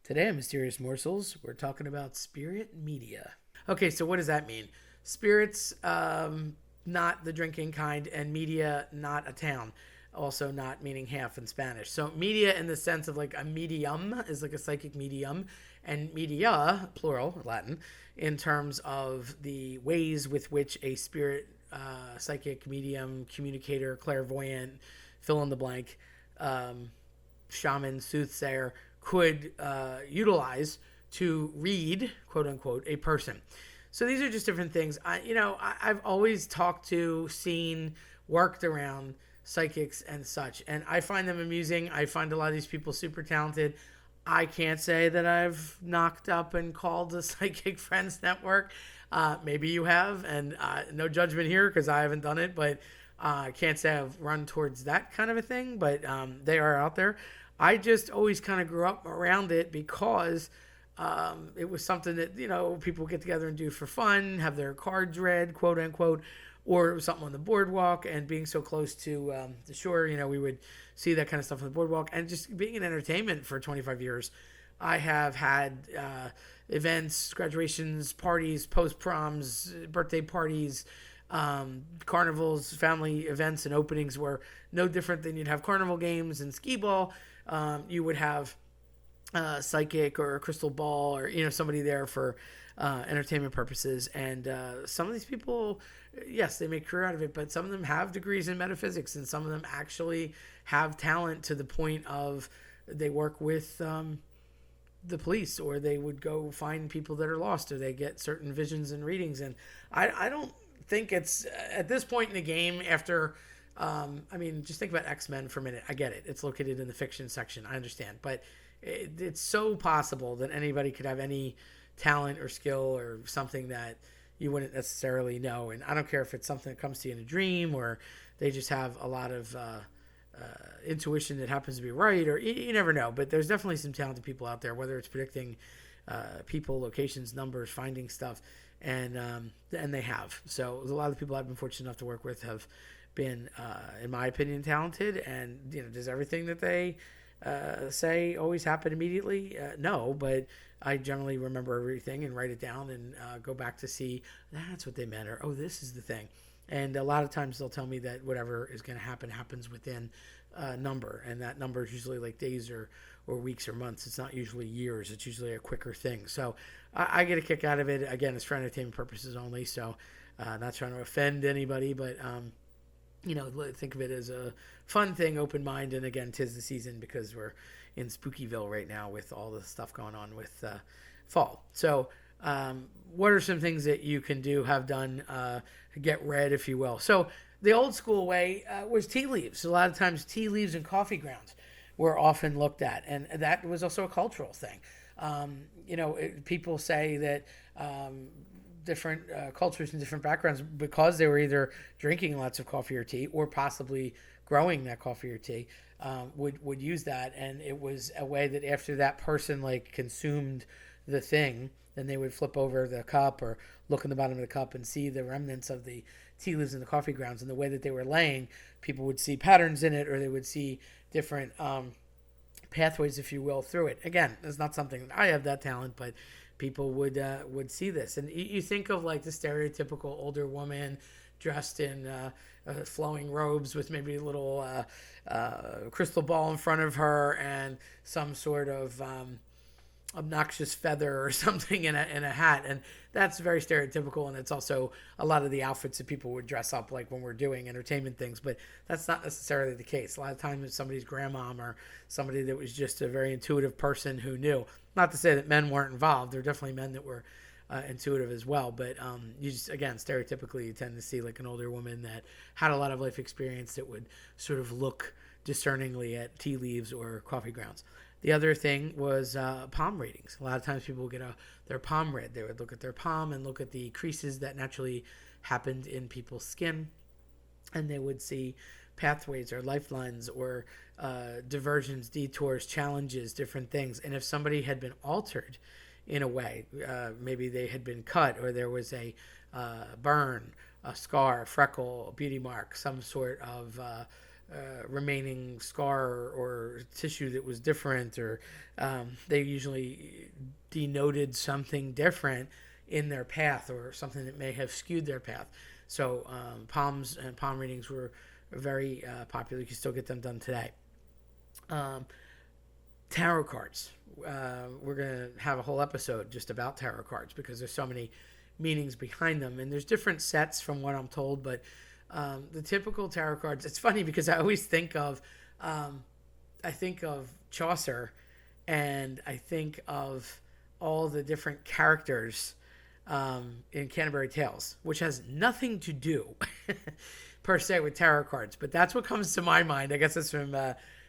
Today on Mysterious Morsels, we're talking about spirit media. Okay, so what does that mean? Spirits, not the drinking kind, and media, not a town. Also, not meaning half in Spanish. So, media in the sense of like a medium is like a psychic medium, and media, plural, Latin, in terms of the ways with which a spirit, psychic medium, communicator, clairvoyant, fill in the blank, shaman, soothsayer could utilize to read, quote unquote, a person. So these are just different things. I've always talked to, seen, worked around psychics and such, and I find them amusing. I find a lot of these people super talented. I can't say that I've knocked up and called a psychic friends network. Maybe you have, and no judgment here because I haven't done it, but I can't say I've run towards that kind of a thing, but they are out there. I just always kind of grew up around it because it was something that, people get together and do for fun, have their cards read, quote unquote, or it was something on the boardwalk. And being so close to the shore, we would see that kind of stuff on the boardwalk. And just being in entertainment for 25 years, I have had events, graduations, parties, post proms, birthday parties, carnivals, family events, and openings were no different than you'd have carnival games and skee ball. You would have psychic or a crystal ball or somebody there for entertainment purposes. And some of these people, yes, they make a career out of it, but some of them have degrees in metaphysics, and some of them actually have talent to the point of they work with the police, or they would go find people that are lost, or they get certain visions and readings. And I don't think it's at this point in the game after just think about X-Men for a minute. I get it, it's located in the fiction section, I understand, but it's so possible that anybody could have any talent or skill or something that you wouldn't necessarily know. And I don't care if it's something that comes to you in a dream, or they just have a lot of intuition that happens to be right, or you never know. But there's definitely some talented people out there, whether it's predicting people, locations, numbers, finding stuff, and they have. So a lot of the people I've been fortunate enough to work with have been, in my opinion, talented. And does everything that they say always happen immediately? No, but I generally remember everything and write it down and go back to see that's what they meant, or this is the thing. And a lot of times they'll tell me that whatever is going to happen happens within a number, and that number is usually like days or weeks or months. It's not usually years. It's usually a quicker thing. So I get a kick out of it. Again, it's for entertainment purposes only, so not trying to offend anybody, but think of it as a fun thing, open mind. And again, 'tis the season because we're in Spookyville right now with all the stuff going on with fall. So what are some things that you can do, have done, get read, if you will? So the old school way was tea leaves. A lot of times tea leaves and coffee grounds were often looked at, and that was also a cultural thing. People say that different cultures and different backgrounds, because they were either drinking lots of coffee or tea, or possibly growing that coffee or tea, would use that. And it was a way that after that person consumed the thing, then they would flip over the cup or look in the bottom of the cup and see the remnants of the tea leaves and the coffee grounds. And the way that they were laying, people would see patterns in it, or they would see different pathways, if you will, through it. Again, it's not something that I have that talent, but people would see this. And you think of the stereotypical older woman dressed in flowing robes with maybe a little crystal ball in front of her and some sort of obnoxious feather or something in a hat, and that's very stereotypical. And it's also a lot of the outfits that people would dress up like when we're doing entertainment things, but that's not necessarily the case. A lot of times it's somebody's grandmom or somebody that was just a very intuitive person who knew. Not to say that men weren't involved. There are definitely men that were intuitive as well, but you just, again, stereotypically you tend to see an older woman that had a lot of life experience that would sort of look discerningly at tea leaves or coffee grounds. The other thing was palm readings. A lot of times people would get their palm read. They would look at their palm and look at the creases that naturally happened in people's skin, and they would see pathways or lifelines or diversions, detours, challenges, different things. And if somebody had been altered in a way, maybe they had been cut, or there was a burn, a scar, a freckle, a beauty mark, some sort of remaining scar or tissue that was different, or they usually denoted something different in their path or something that may have skewed their path. So palms and palm readings were very popular. You can still get them done today. Tarot cards. We're going to have a whole episode just about tarot cards because there's so many meanings behind them. And there's different sets from what I'm told, but the typical tarot cards, it's funny because I always think of Chaucer, and I think of all the different characters in Canterbury Tales, which has nothing to do per se with tarot cards, but that's what comes to my mind. I guess that's from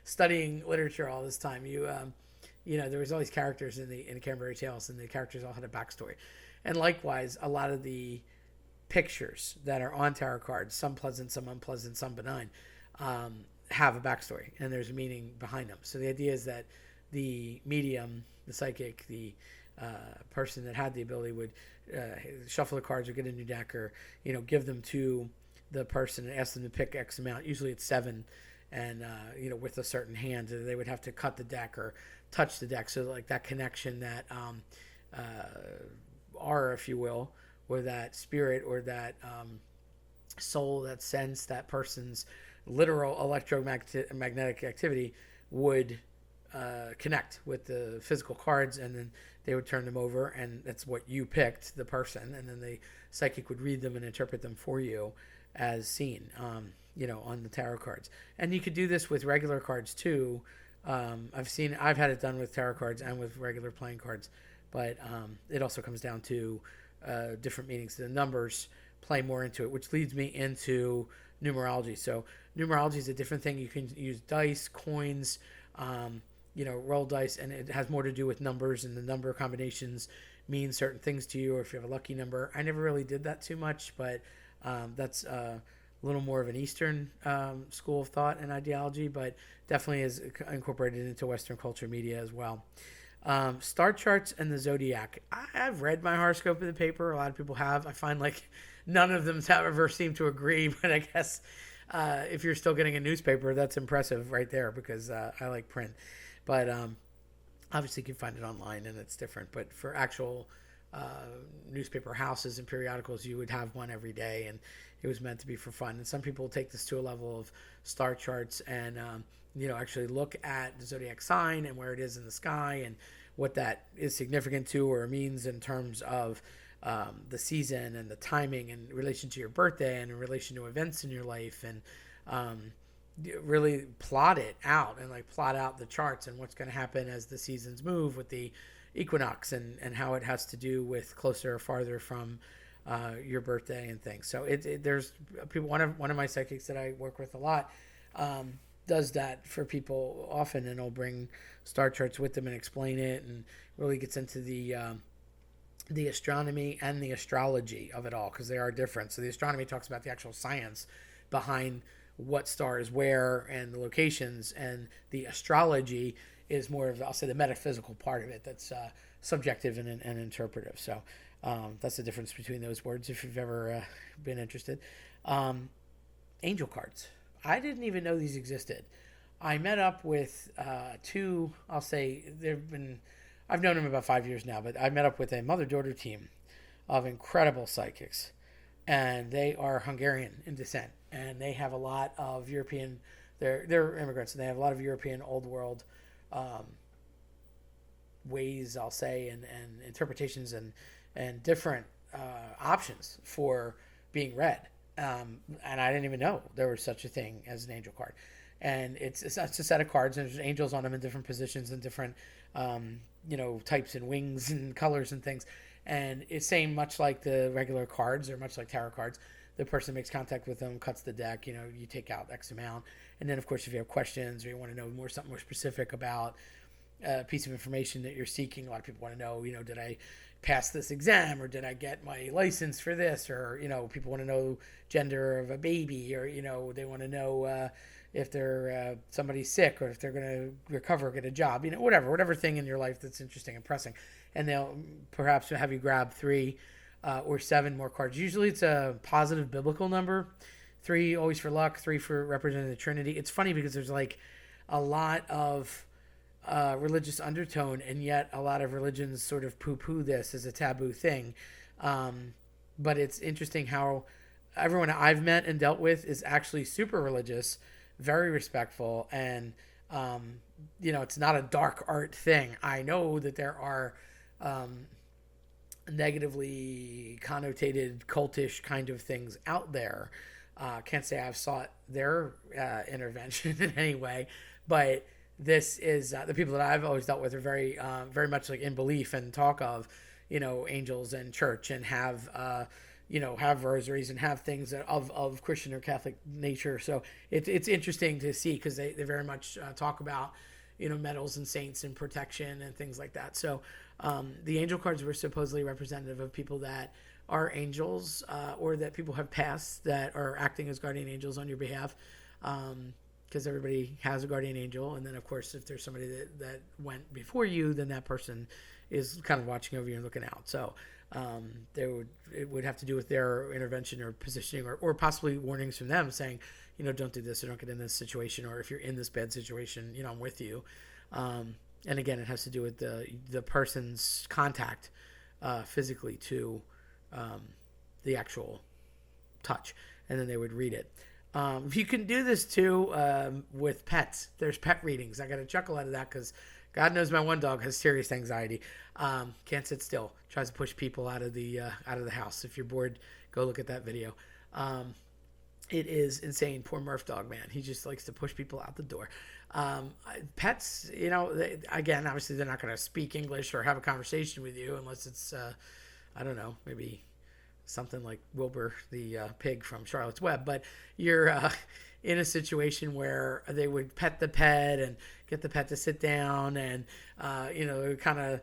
studying literature all this time. There was all these characters in the Canterbury Tales, and the characters all had a backstory. And likewise, a lot of the pictures that are on tarot cards, some pleasant, some unpleasant, some benign, have a backstory, and there's a meaning behind them. So the idea is that the medium, the psychic, the person that had the ability would shuffle the cards or get a new deck, or give them to the person and ask them to pick X amount. Usually it's 7, and with a certain hand, they would have to cut the deck or touch the deck. So like that connection, that aura, if you will, or that spirit, or that soul, that sense, that person's literal electromagnetic activity would connect with the physical cards, and then they would turn them over, and that's what you picked, the person, and then the psychic would read them and interpret them for you as seen, on the tarot cards. And you could do this with regular cards too. I've had it done with tarot cards and with regular playing cards, but it also comes down to different meanings. The numbers play more into it, which leads me into numerology. So numerology is a different thing. You can use dice, coins, roll dice, and it has more to do with numbers, and the number combinations mean certain things to you, or if you have a lucky number. I never really did that too much, but that's a little more of an Eastern school of thought and ideology, but definitely is incorporated into Western culture media as well. Star charts and the zodiac. I've read my horoscope in the paper. A lot of people have. I find like none of them have ever seemed to agree, but I guess if you're still getting a newspaper, that's impressive right there, because I like print. But obviously you can find it online and it's different. But for actual newspaper houses and periodicals, you would have one every day, and it was meant to be for fun. And some people take this to a level of star charts and actually look at the zodiac sign and where it is in the sky and what that is significant to or means in terms of the season and the timing in relation to your birthday and in relation to events in your life, and really plot it out and plot out the charts and what's going to happen as the seasons move with the equinox, and how it has to do with closer or farther from your birthday and things. So there's people. One of my psychics that I work with a lot does that for people often, and will bring star charts with them and explain it, and really gets into the astronomy and the astrology of it all, because they are different. So the astronomy talks about the actual science behind what star is where and the locations, and the astrology is more of, I'll say, the metaphysical part of it that's subjective and interpretive. So that's the difference between those words, if you've ever been interested. Angel cards. I didn't even know these existed. I met up with two, I'll say, I've known them about 5 years now, but I met up with a mother-daughter team of incredible psychics, and they are Hungarian in descent, and they have a lot of European, they're immigrants, and they have a lot of European old world ways, I'll say, and interpretations and different options for being read. And I didn't even know there was such a thing as an angel card. And it's a set of cards, and there's angels on them in different positions and different, types and wings and colors and things. And it's saying, much like the regular cards, or much like tarot cards, the person makes contact with them, cuts the deck, you take out X amount. And then, of course, if you have questions or you want to know something more specific about a piece of information that you're seeking, a lot of people want to know, did I pass this exam, or did I get my license for this, or people want to know gender of a baby, or they want to know if they're somebody's sick, or if they're going to recover, get a job, whatever thing in your life that's interesting and pressing. And they'll perhaps have you grab 3 or 7 more cards. Usually it's a positive biblical number, 3 always for luck, 3 for representing the Trinity. It's funny because there's like a lot of religious undertone, and yet a lot of religions sort of poo-poo this as a taboo thing. But it's interesting how everyone I've met and dealt with is actually super religious, very respectful, and it's not a dark art thing. I know that there are negatively connotated cultish kind of things out there. Can't say I've sought their intervention in any way, but this is the people that I've always dealt with are very much like in belief and talk of, angels and church, and have rosaries and have things of Christian or Catholic nature. So it's interesting to see because they very much talk about, medals and saints and protection and things like that. So the angel cards were supposedly representative of people that are angels or that people have passed that are acting as guardian angels on your behalf. Because everybody has a guardian angel, and then of course if there's somebody that went before you, then that person is kind of watching over you and looking out. So it would have to do with their intervention or positioning, or possibly warnings from them saying, don't do this, or don't get in this situation, or if you're in this bad situation, I'm with you. And again, it has to do with the person's contact physically to the actual touch, and then they would read it. You can do this too with pets. There's pet readings. I got a chuckle out of that because God knows my one dog has serious anxiety. Can't sit still. Tries to push people out of the house. If you're bored, go look at that video. It is insane. Poor Murph dog, man. He just likes to push people out the door. Pets, again, obviously they're not going to speak English or have a conversation with you unless it's, I don't know, maybe something like Wilbur the pig from Charlotte's Web, but you're in a situation where they would pet the pet and get the pet to sit down and kind of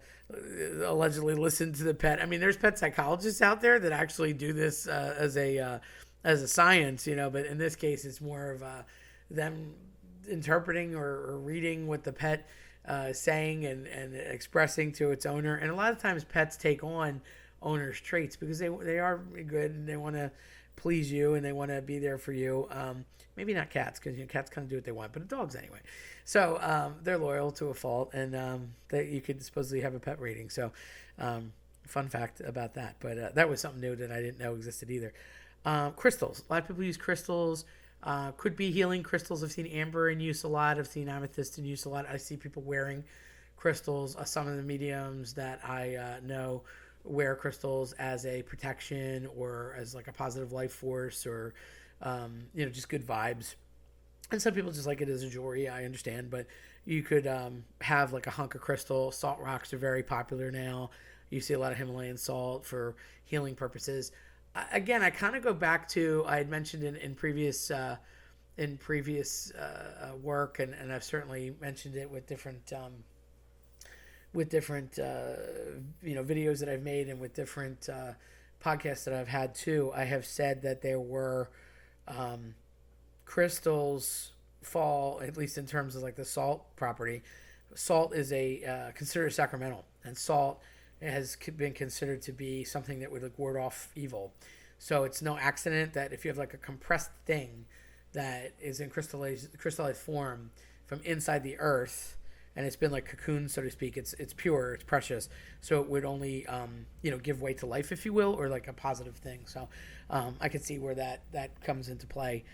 allegedly listen to the pet. I mean, there's pet psychologists out there that actually do this as a science, but in this case it's more of them interpreting or reading what the pet is saying and expressing to its owner. And a lot of times pets take on owner's traits because they are good and they want to please you and they want to be there for you. Maybe not cats, because cats kind of do what they want, but dogs anyway. So they're loyal to a fault, and that you could supposedly have a pet rating. So fun fact about that. But that was something new that I didn't know existed either. Crystals. A lot of people use crystals. Could be healing crystals. I've seen amber in use a lot. I've seen amethyst in use a lot. I see people wearing crystals. Some of the mediums that I know wear crystals as a protection or as like a positive life force, or just good vibes. And some people just like it as a jewelry. I understand, but you could have like a hunk of crystal. Salt rocks are very popular now. You see a lot of Himalayan salt for healing purposes. Again, I kind of go back to, I had mentioned in previous work, and I've certainly mentioned it with different videos that I've made, and with different podcasts that I've had too. I have said that there were crystals fall, at least in terms of like the salt property. Salt is considered sacramental, and salt has been considered to be something that would like ward off evil. So it's no accident that if you have like a compressed thing that is in crystallized form from inside the earth, and it's been like cocooned, so to speak, it's pure, it's precious, so it would only give way to life, if you will, or like a positive thing. So I could see where that comes into play.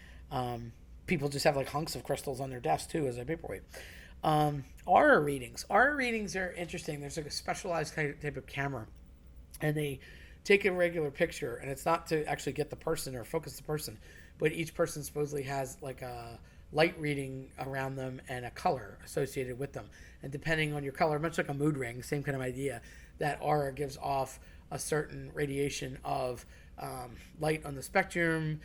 People just have like hunks of crystals on their desk too as a paperweight. Aura readings are interesting. There's like a specialized type of camera, and they take a regular picture, and it's not to actually get the person or focus the person, but each person supposedly has like a light reading around them and a color associated with them. And depending on your color, much like a mood ring, same kind of idea, that aura gives off a certain radiation of light on the spectrum,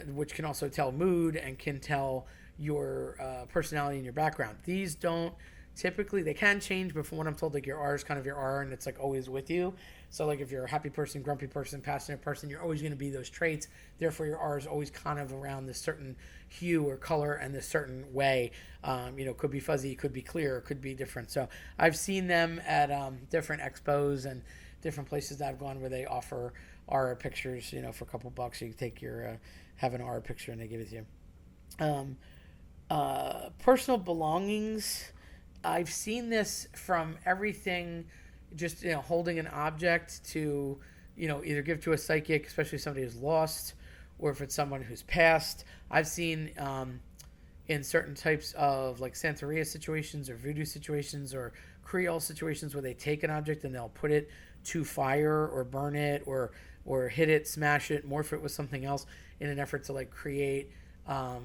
which can also tell mood and can tell your personality and your background. These don't typically, they can change, but from what I'm told, like your aura is kind of your aura, and it's like always with you. So like if you're a happy person, grumpy person, passionate person, you're always going to be those traits. Therefore, your aura is always kind of around this certain hue or color and this certain way. Could be fuzzy, could be clear, could be different. So I've seen them at different expos and different places that I've gone where they offer aura pictures, for a couple bucks. You can take your have an aura picture and they give it to you. Personal belongings. I've seen this from everything, just holding an object to either give to a psychic, especially somebody who's lost, or if it's someone who's passed. I've seen in certain types of like Santeria situations or voodoo situations or Creole situations where they take an object and they'll put it to fire or burn it or hit it, smash it, morph it with something else in an effort to like create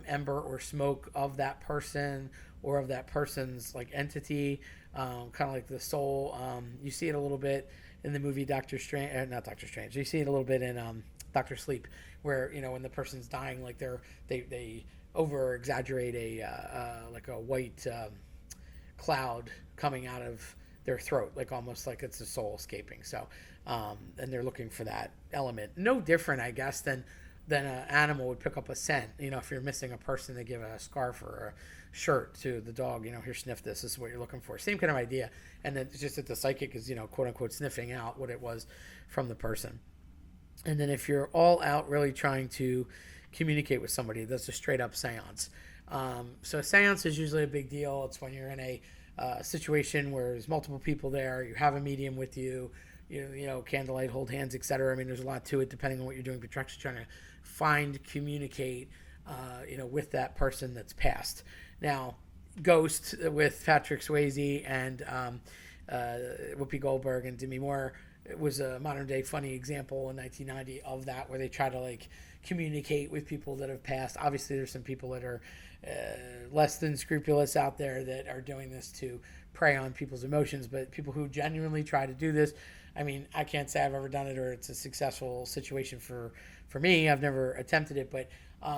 ember or smoke of that person or of that person's like entity, kind of like the soul. You see it a little bit in the movie Doctor Strange, not Doctor Strange. You see it a little bit in Doctor Sleep, where when the person's dying, like they over exaggerate a like a white cloud coming out of their throat, like almost like it's a soul escaping. So, and they're looking for that element. No different, I guess, than an animal would pick up a scent. If you're missing a person, they give a scarf or a shirt to the dog. Here, sniff this. This is what you're looking for. Same kind of idea. And then it's just that the psychic is, quote unquote, sniffing out what it was from the person. And then if you're all out really trying to communicate with somebody, that's a straight up seance. So a seance is usually a big deal. It's when you're in a situation where there's multiple people there, you have a medium with you, candlelight, hold hands, etc. I mean, there's a lot to it depending on what you're doing, but you're actually trying to communicate, with that person that's passed. Now, Ghost with Patrick Swayze and Whoopi Goldberg and Demi Moore, it was a modern day funny example in 1990 of that, where they try to like communicate with people that have passed. Obviously, there's some people that are less than scrupulous out there that are doing this to prey on people's emotions, but people who genuinely try to do this, I mean, I can't say I've ever done it or it's a successful situation for me. I've never attempted it, but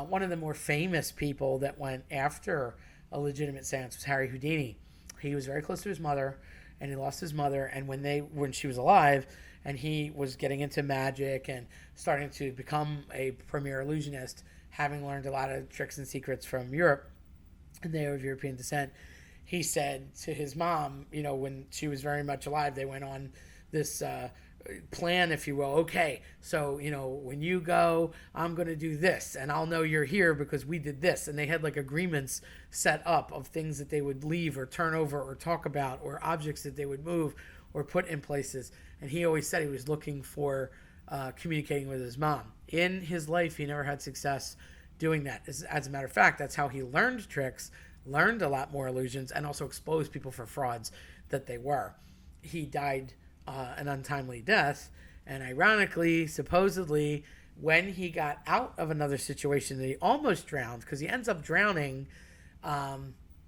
one of the more famous people that went after a legitimate seance was Harry Houdini. He was very close to his mother, and he lost his mother, and when she was alive, and he was getting into magic and starting to become a premier illusionist, having learned a lot of tricks and secrets from Europe, and they were of European descent. He said to his mom, when she was very much alive, they went on this plan, if you will. Okay, so, when you go, I'm going to do this, and I'll know you're here because we did this. And they had like agreements set up of things that they would leave or turn over or talk about, or objects that they would move or put in places. And he always said he was looking for communicating with his mom. In his life, he never had success doing that. As a matter of fact, that's how he learned tricks, learned a lot more illusions, and also exposed people for frauds that they were. He died an untimely death, and ironically, supposedly, when he got out of another situation that he almost drowned, because he ends up drowning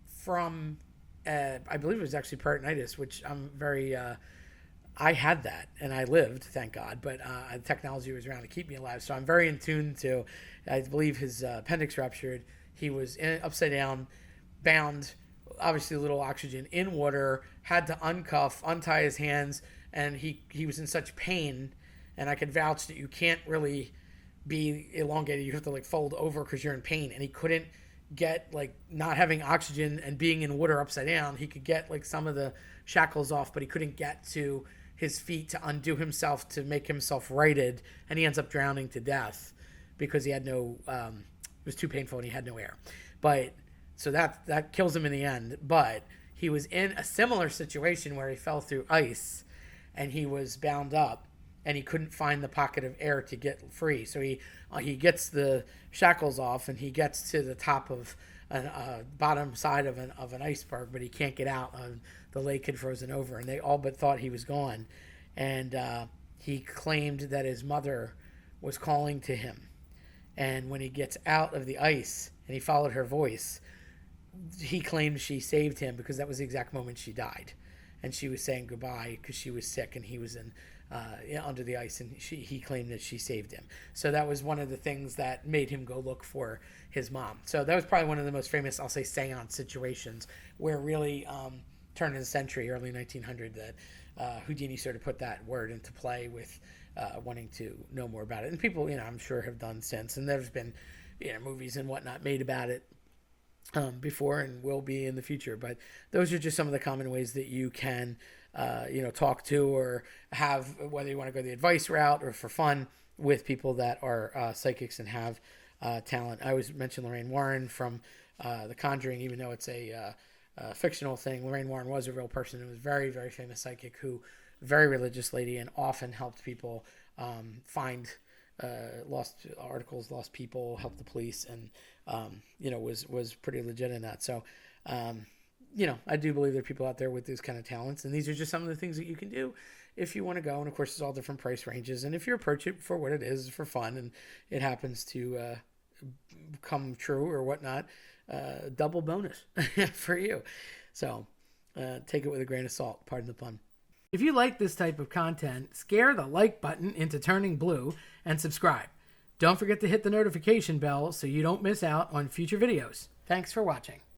from, I believe it was actually peritonitis, which I'm very, I had that, and I lived, thank God, but technology was around to keep me alive, so I'm very in tune to, I believe his appendix ruptured. He was upside down, bound, obviously a little oxygen, in water, had to untie his hands, and he was in such pain, and I could vouch that you can't really be elongated. You have to like fold over because you're in pain, and he couldn't get, like, not having oxygen and being in water upside down, he could get like some of the shackles off, but he couldn't get to his feet to undo himself, to make himself righted, and he ends up drowning to death because he had no it was too painful and he had no air. But so that kills him in the end. But he was in a similar situation where he fell through ice and he was bound up and he couldn't find the pocket of air to get free. So he gets the shackles off and he gets to the top of a bottom side of an iceberg, but he can't get out. The lake had frozen over, and they all but thought he was gone. And he claimed that his mother was calling to him. And when he gets out of the ice and he followed her voice, he claimed she saved him because that was the exact moment she died. And she was saying goodbye because she was sick and he was in under the ice, and he claimed that she saved him. So that was one of the things that made him go look for his mom. So that was probably one of the most famous, I'll say, seance situations where really turn of the century, early 1900, that Houdini sort of put that word into play with wanting to know more about it. And people, I'm sure have done since. And there's been, movies and whatnot made about it before and will be in the future. But those are just some of the common ways that you can, talk to or have, whether you want to go the advice route or for fun, with people that are psychics and have talent. I always mention Lorraine Warren from The Conjuring, even though it's a fictional thing. Lorraine Warren was a real person and was a very, very famous psychic who, very religious lady, and often helped people find lost articles, lost people, helped the police, and was pretty legit in that. So I do believe there are people out there with these kind of talents, and these are just some of the things that you can do if you want to go. And of course, it's all different price ranges, and if you approach it for what it is, for fun, and it happens to come true or whatnot, double bonus for you. So take it with a grain of salt, pardon the pun. If you like this type of content, scare the like button into turning blue and subscribe. Don't forget to hit the notification bell so you don't miss out on future videos. Thanks for watching.